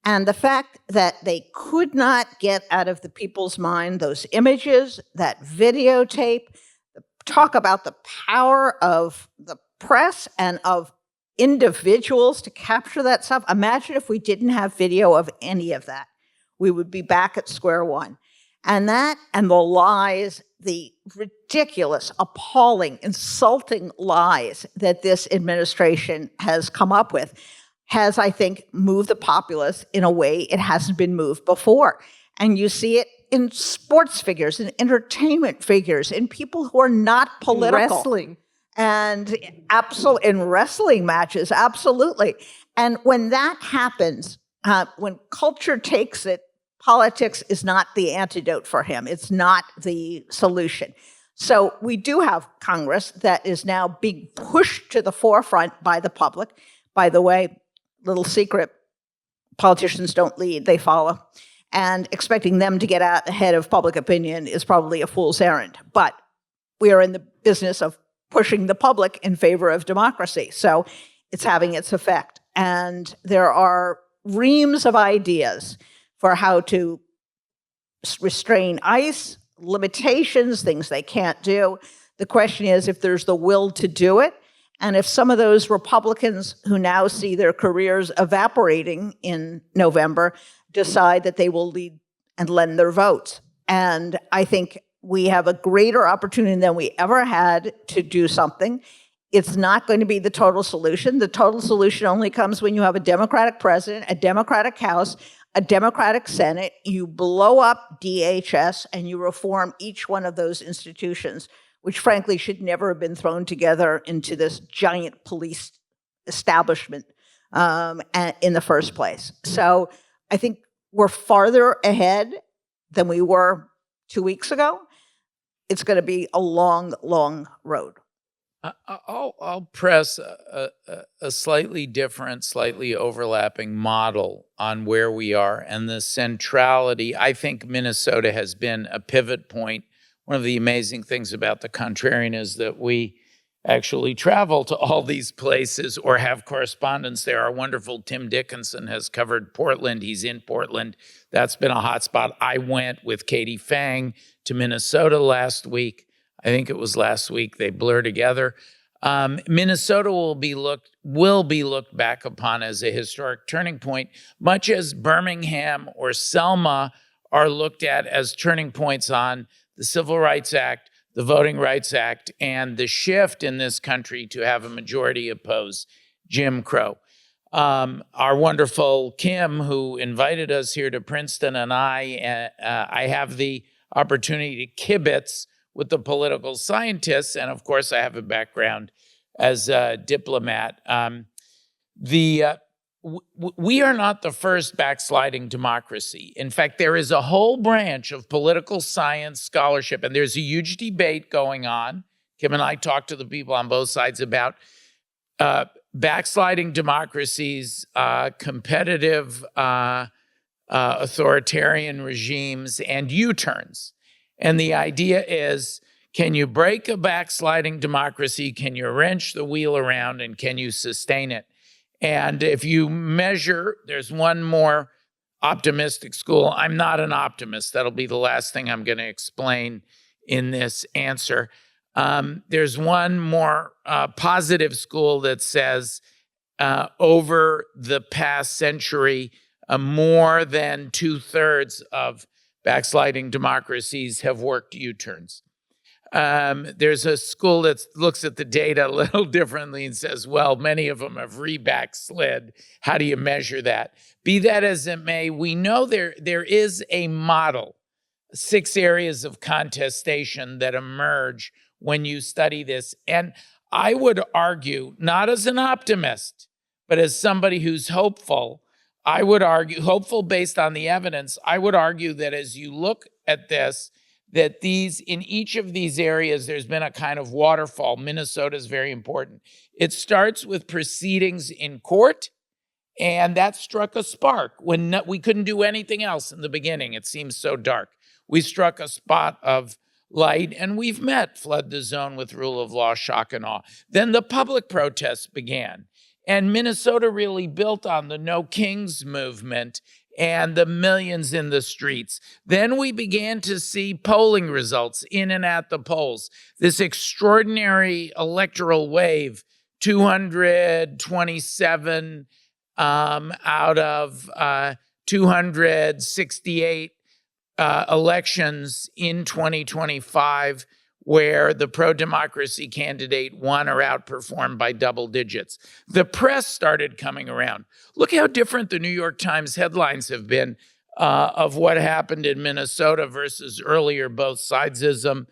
And the fact that they could not get out of the people's mind those images, that videotape, talk about the power of the press and of individuals to capture that stuff. Imagine if we didn't have video of any of that. We would be back at square one. And that and the lies, the ridiculous, appalling, insulting lies that this administration has come up with has, I think, moved the populace in a way it hasn't been moved before. And you see it in sports figures, in entertainment figures, in people who are not political. Wrestling. And in wrestling matches, absolutely. And when that happens, when culture takes it, politics is not the antidote for him. It's not the solution. So we do have Congress that is now being pushed to the forefront by the public. By the way, little secret, politicians don't lead, they follow. And expecting them to get out ahead of public opinion is probably a fool's errand. But we are in the business of pushing the public in favor of democracy. So it's having its effect. And there are reams of ideas for how to restrain ICE, limitations, things they can't do. The question is if there's the will to do it, and if some of those Republicans who now see their careers evaporating in November decide that they will lead and lend their votes. And I think we have a greater opportunity than we ever had to do something. It's not going to be the total solution. The total solution only comes when you have a Democratic president, a Democratic House, a Democratic Senate. You blow up DHS and you reform each one of those institutions, which frankly should never have been thrown together into this giant police establishment in the first place. So I think we're farther ahead than we were 2 weeks ago. It's going to be a long, long road. I'll press a slightly different, slightly overlapping model on where we are and the centrality. I think Minnesota has been a pivot point. One of the amazing things about the Contrarian is that we actually travel to all these places or have correspondence there. Our wonderful Tim Dickinson has covered Portland. He's in Portland. That's been a hot spot. I went with Katie Fang to Minnesota last week. I think it was last week. They blur together. Minnesota will be looked back upon as a historic turning point, much as Birmingham or Selma are looked at as turning points on the Civil Rights Act, the Voting Rights Act, and the shift in this country to have a majority oppose Jim Crow. Our wonderful Kim, who invited us here to Princeton, and I have the opportunity to kibitz with the political scientists, and of course I have a background as a diplomat. We are not the first backsliding democracy. In fact, there is a whole branch of political science scholarship, and there's a huge debate going on. Kim and I talked to the people on both sides about backsliding democracies, competitive authoritarian regimes, and U-turns. And the idea is, can you break a backsliding democracy? Can you wrench the wheel around, and can you sustain it? And if you measure, there's one more optimistic school. I'm not an optimist. That'll be the last thing I'm going to explain in this answer. There's one more positive school that says over the past century, more than 2/3 of backsliding democracies have worked U-turns. There's a school that looks at the data a little differently and says, well, many of them have re-backslid. How do you measure that? Be that as it may, we know there is a model, 6 areas of contestation that emerge when you study this. And I would argue, not as an optimist, but as somebody who's hopeful, I would argue, hopeful based on the evidence, I would argue that as you look at this, that in each of these areas, there's been a kind of waterfall. Minnesota is very important. It starts with proceedings in court, and that struck a spark when we couldn't do anything else in the beginning. It seems so dark. We struck a spot of light, and we've met flood the zone with rule of law, shock and awe. Then the public protests began, and Minnesota really built on the No Kings movement and the millions in the streets. Then we began to see polling results in and at the polls. This extraordinary electoral wave, 227 out of 268 elections in 2025, where the pro-democracy candidate won or outperformed by double digits. The press started coming around. Look how different the New York Times headlines have been of what happened in Minnesota versus earlier both sidesism.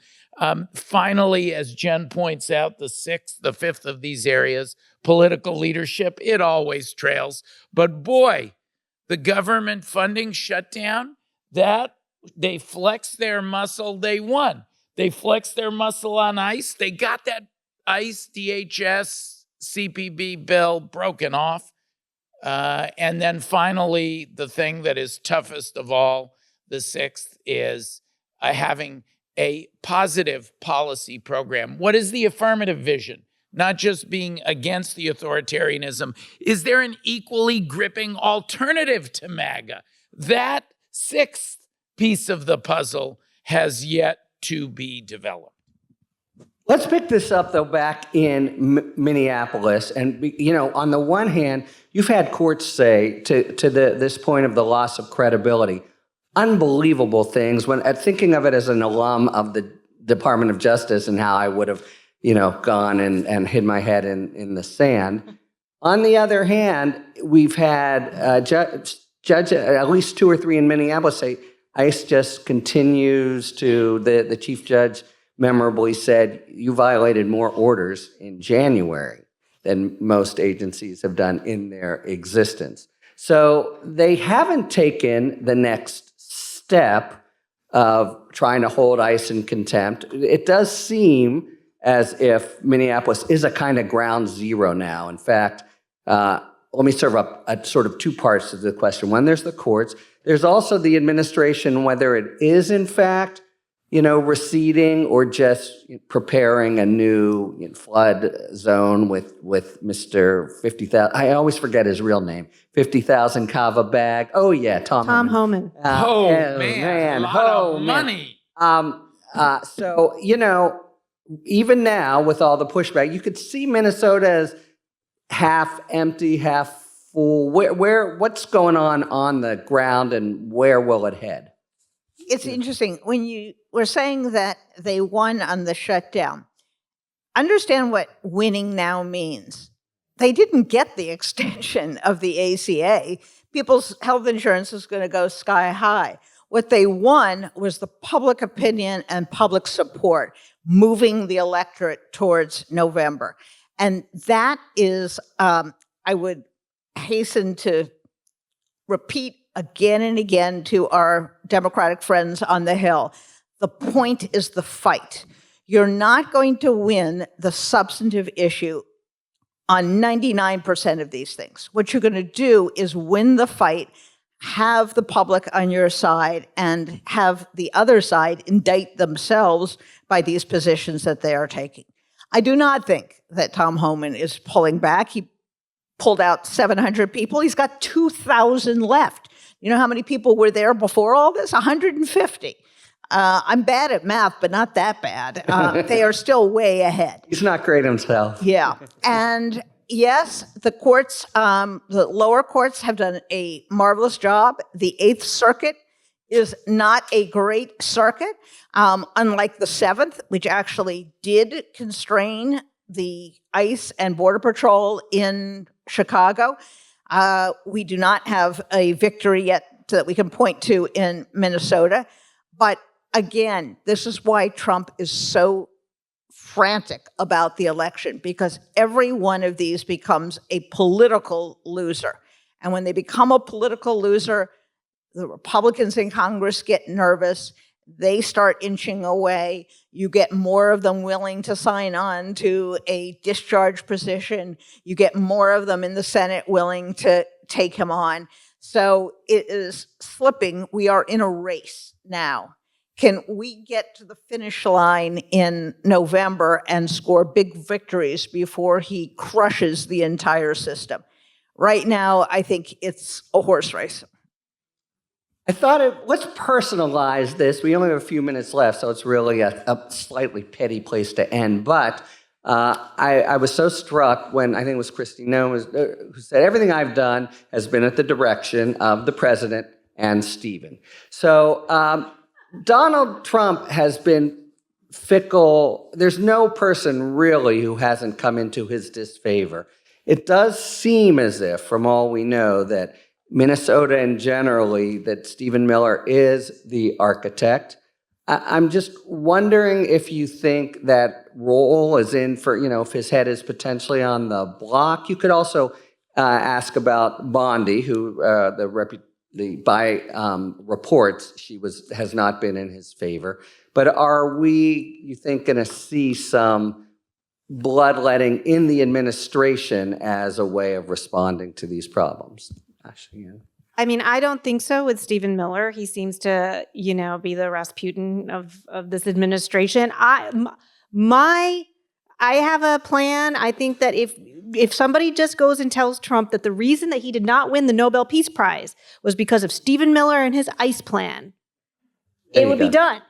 Finally, as Jen points out, the fifth of these areas, political leadership, it always trails. But boy, the government funding shutdown, that they flexed their muscle, they won. They flexed their muscle on ICE. They got that ICE, DHS, CPB bill broken off. And then finally, the thing that is toughest of all, the sixth, is having a positive policy program. What is the affirmative vision? Not just being against the authoritarianism. Is there an equally gripping alternative to MAGA? That sixth piece of the puzzle has yet to be developed. Let's pick this up, though, back in Minneapolis. And, on the one hand, you've had courts say to this point of the loss of credibility, unbelievable things. When thinking of it as an alum of the Department of Justice and how I would have, gone and hid my head in the sand. On the other hand, we've had judge at least 2 or 3 in Minneapolis say ICE just continues to, the chief judge memorably said, you violated more orders in January than most agencies have done in their existence. So they haven't taken the next step of trying to hold ICE in contempt. It does seem as if Minneapolis is a kind of ground zero now. In fact, let me serve up a sort of 2 parts to the question. One, there's the courts. There's also the administration, whether it is in fact receding or just preparing a new flood zone with Mr. 50,000. I always forget his real name. 50,000 kava bag. Oh yeah, Tom Homan. Man, a lot of money. So even now with all the pushback, you could see Minnesota as half empty, half full. What's going on the ground, and where will it head? It's interesting. When you were saying that they won on the shutdown, understand what winning now means. They didn't get the extension of the ACA. People's health insurance is going to go sky high. What they won was the public opinion and public support, moving the electorate towards November. And that is, I would hasten to repeat again and again to our Democratic friends on the Hill, the point is the fight. You're not going to win the substantive issue on 99% of these things. What you're going to do is win the fight, have the public on your side, and have the other side indict themselves by these positions that they are taking. I do not think that Tom Homan is pulling back. He pulled out 700 people. He's got 2,000 left. You know how many people were there before all this? 150. I'm bad at math, but not that bad. They are still way ahead. He's not great himself. Yeah. And yes, the courts, the lower courts have done a marvelous job. The Eighth Circuit is not a great circuit, unlike the Seventh, which actually did constrain the ICE and Border Patrol in Chicago. We do not have a victory yet that we can point to in Minnesota. But again, this is why Trump is so frantic about the election, because every one of these becomes a political loser. And when they become a political loser, the Republicans in Congress get nervous. They start inching away. You get more of them willing to sign on to a discharge position. You get more of them in the Senate willing to take him on. So it is slipping. We are in a race now. Can we get to the finish line in November and score big victories before he crushes the entire system? Right now, I think it's a horse race. I thought let's personalize this. We only have a few minutes left, so it's really a slightly petty place to end. But I was so struck when, I think it was Christine Noem who said, everything I've done has been at the direction of the president and Stephen. So Donald Trump has been fickle. There's no person really who hasn't come into his disfavor. It does seem as if, from all we know, that Minnesota and generally, that Stephen Miller is the architect. I'm just wondering if you think that role is in for, if his head is potentially on the block. You could also ask about Bondi, who by reports, has not been in his favor. But are we, you think, going to see some bloodletting in the administration as a way of responding to these problems? Asha, I mean, I don't think so with Stephen Miller. He seems to, be the Rasputin of this administration. I have a plan. I think that if somebody just goes and tells Trump that the reason that he did not win the Nobel Peace Prize was because of Stephen Miller and his ICE plan, it would be done.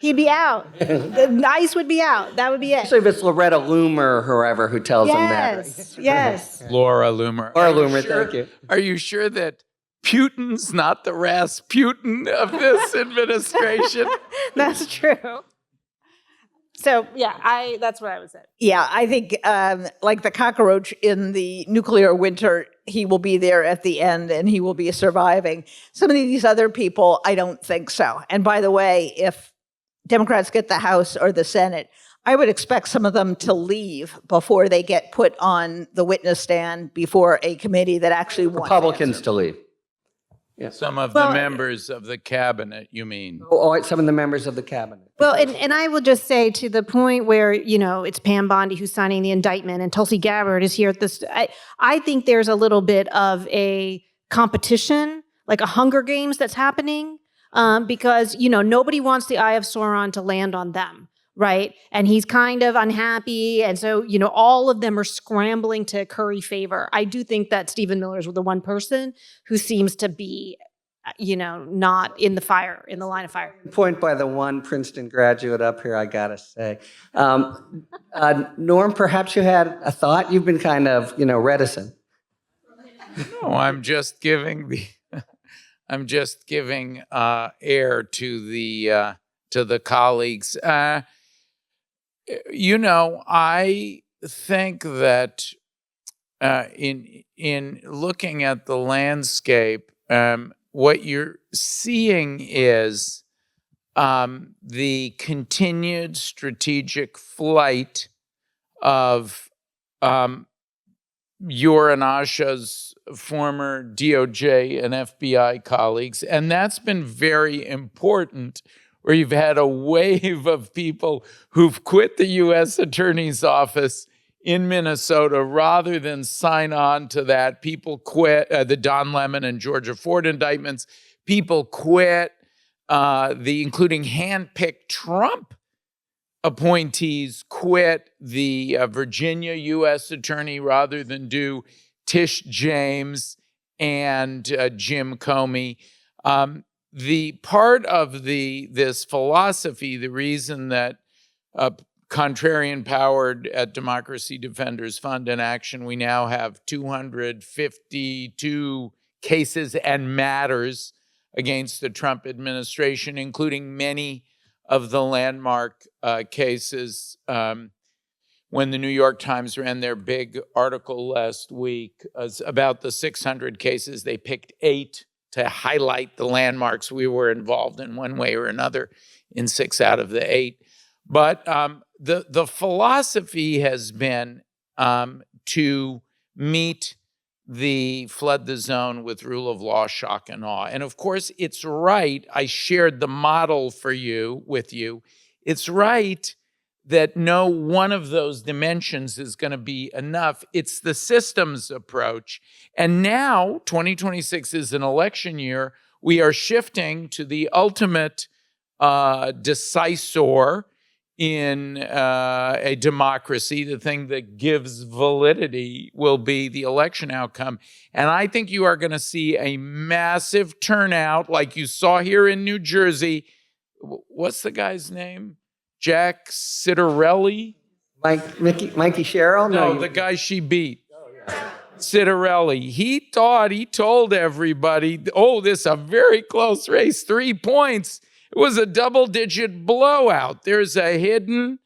He'd be out. The ICE would be out. That would be it. So if it's Loretta Loomer or whoever who tells him that. Yes. Laura Loomer. Laura Loomer, thank you. Are you sure that Putin's not the Rasputin of this administration? That's true. So, yeah, that's what I would say. Yeah, I think like the cockroach in the nuclear winter, he will be there at the end and he will be surviving. Some of these other people, I don't think so. And by the way, if Democrats get the House or the Senate, I would expect some of them to leave before they get put on the witness stand before a committee that actually wants Republicans to leave. Yeah. Some of the members of the cabinet, you mean? Some of the members of the cabinet. Well, and I will just say to the point where, it's Pam Bondi who's signing the indictment and Tulsi Gabbard is here at this. I think there's a little bit of a competition, like a Hunger Games that's happening because, nobody wants the Eye of Sauron to land on them. Right. And he's kind of unhappy. And so, all of them are scrambling to curry favor. I do think that Stephen Miller is the one person who seems to be, not in the line of fire. Point by the one Princeton graduate up here, I got to say. Norm, perhaps you had a thought? You've been kind of, reticent. No, I'm just giving air to the colleagues. I think that in looking at the landscape, what you're seeing is the continued strategic flight of your and Asha's former DOJ and FBI colleagues, and that's been very important, where you've had a wave of people who've quit the U.S. Attorney's Office in Minnesota rather than sign on to that. People quit the Don Lemon and Georgia Ford indictments. People quit including hand-picked Trump appointees quit the Virginia U.S. Attorney rather than do Tish James and Jim Comey. The part of this philosophy, the reason that Contrarian powered at Democracy Defenders Fund in Action, we now have 252 cases and matters against the Trump administration, including many of the landmark cases. When the New York Times ran their big article last week about the 600 cases, they picked 8 to highlight the landmarks. We were involved in one way or another in 6 out of the 8. But the philosophy has been to meet the flood the zone with rule of law, shock and awe. And of course, it's right. I shared the model with you. It's right that no one of those dimensions is going to be enough. It's the systems approach. And now, 2026 is an election year. We are shifting to the ultimate decisor in a democracy. The thing that gives validity will be the election outcome. And I think you are going to see a massive turnout like you saw here in New Jersey. What's the guy's name? Jack Citarelli? Mikey Sherrill? No, the guy she beat. Citarelli. He told everybody, this is a very close race, 3 points. It was a double-digit blowout. There's a hidden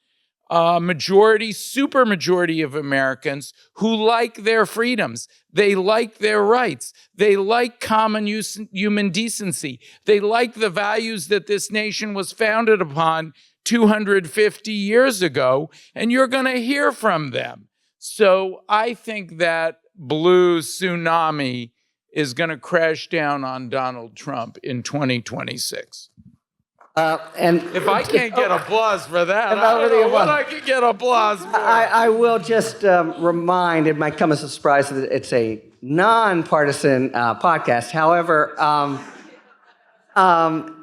supermajority of Americans who like their freedoms. They like their rights. They like common human decency. They like the values that this nation was founded upon 250 years ago, and you're going to hear from them. So I think that blue tsunami is going to crash down on Donald Trump in 2026. And If I can't get applause for that, If I over don't the know what applause. I could get applause for. I will just remind, it might come as a surprise that it's a nonpartisan podcast. However,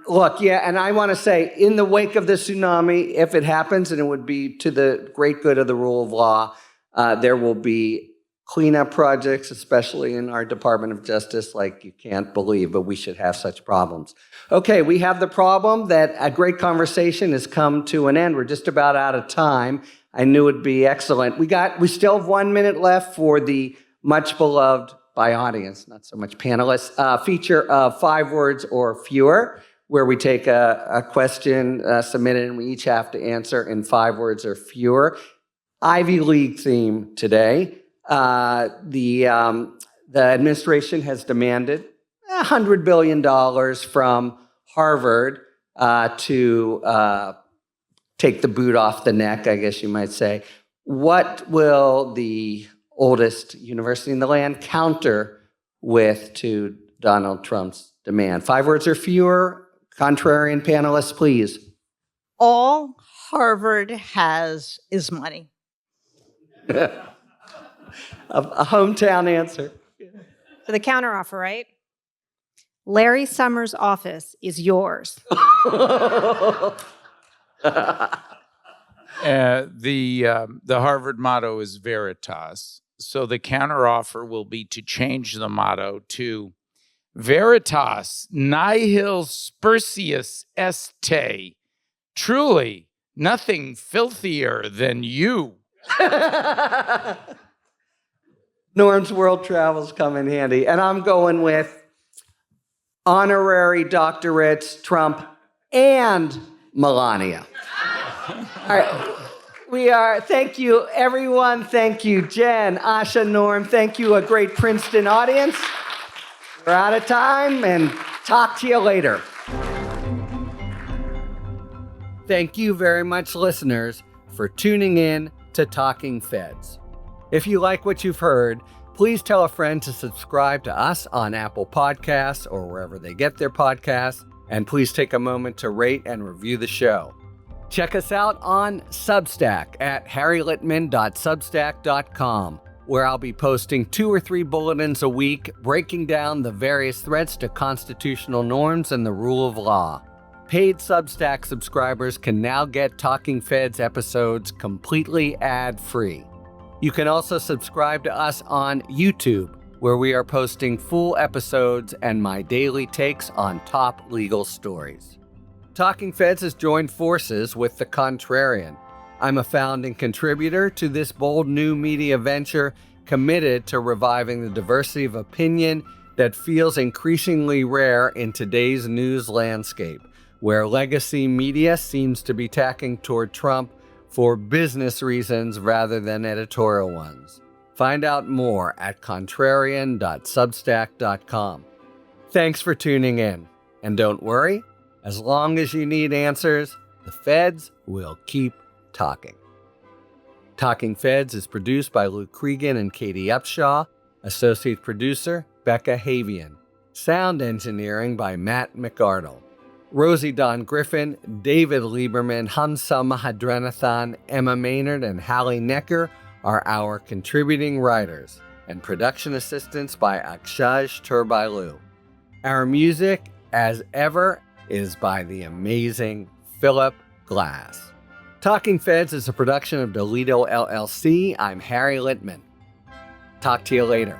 look, and I want to say, in the wake of the tsunami, if it happens, and it would be to the great good of the rule of law, there will be cleanup projects, especially in our Department of Justice, like you can't believe, but we should have such problems. Okay, we have the problem that a great conversation has come to an end. We're just about out of time. I knew it'd be excellent. We still have 1 minute left for the much beloved by audience, not so much panelists, feature of 5 words or fewer, where we take a question submitted and we each have to answer in 5 words or fewer. Ivy League theme today. The administration has demanded $100 billion from Harvard to take the boot off the neck, I guess you might say. What will the oldest university in the land counter with to Donald Trump's demand? 5 words or fewer. Contrarian panelists, please. All Harvard has is money. A hometown answer. For the counteroffer, right? Larry Summers' office is yours. The Harvard motto is Veritas. So the counteroffer will be to change the motto to Veritas nihil spurcius est. Truly, nothing filthier than you. Norm's world travels come in handy. And I'm going with honorary doctorates, Trump and Melania. All right. Thank you, everyone. Thank you, Jen, Asha, Norm. Thank you, a great Princeton audience. We're out of time, and talk to you later. Thank you very much, listeners, for tuning in to Talking Feds. If you like what you've heard, please tell a friend to subscribe to us on Apple Podcasts or wherever they get their podcasts, and please take a moment to rate and review the show. Check us out on Substack at harrylitman.substack.com, where I'll be posting 2 or 3 bulletins a week breaking down the various threats to constitutional norms and the rule of law. Paid Substack subscribers can now get Talking Feds episodes completely ad-free. You can also subscribe to us on YouTube, where we are posting full episodes and my daily takes on top legal stories. Talking Feds has joined forces with The Contrarian. I'm a founding contributor to this bold new media venture committed to reviving the diversity of opinion that feels increasingly rare in today's news landscape, where legacy media seems to be tacking toward Trump for business reasons rather than editorial ones. Find out more at contrarian.substack.com. Thanks for tuning in. And don't worry, as long as you need answers, the feds will keep talking. Talking Feds is produced by Luke Cregan and Katie Upshaw. Associate producer, Becca Havian. Sound engineering by Matt McArdle. Rosie Don Griffin, David Lieberman, Hamza Mahadranathan, Emma Maynard, and Hallie Necker are our contributing writers, and production assistance by Akshaj Turbailu. Our music, as ever, is by the amazing Philip Glass. Talking Feds is a production of Delito LLC. I'm Harry Littman. Talk to you later.